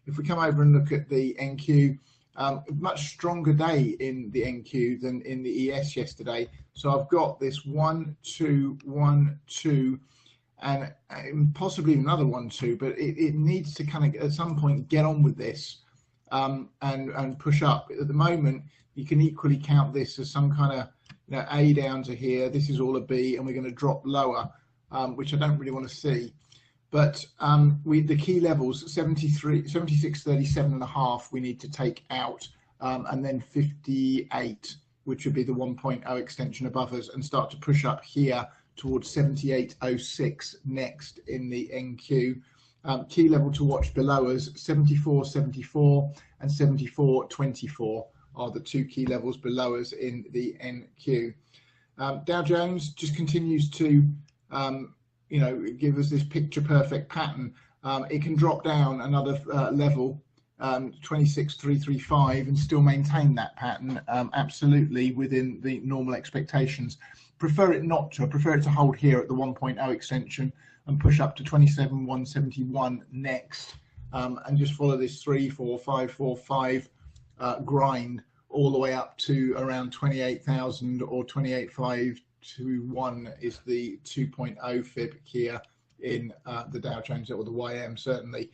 If we come over and look at the NQ, much stronger day in the NQ than in the ES yesterday. So I've got this 1, 2, 1, 2, and possibly another 1, 2, but it needs to kind of at some point get on with this and push up. At the moment, you can equally count this as some kind of, you know, A down to here. This is all a B, and we're going to drop lower, which I don't really want to see. But the key levels 76.37.5 we need to take out, and then 58, which would be the 1.0 extension above us, and start to push up here towards 78.06 next in the NQ. Key level to watch below us, 74.74 and 74.24 are the two key levels below us in the NQ. Dow Jones just continues to you know, give us this picture perfect pattern. It can drop down another level, 26,335, and still maintain that pattern absolutely within the normal expectations. Prefer it not to. I prefer it to hold here at the 1.0 extension and push up to 27,171 next, and just follow this 3, 4, 5, 4, 5 grind all the way up to around 28,000 or 28,521 is the 2.0 fib here in the Dow Jones or the YM certainly.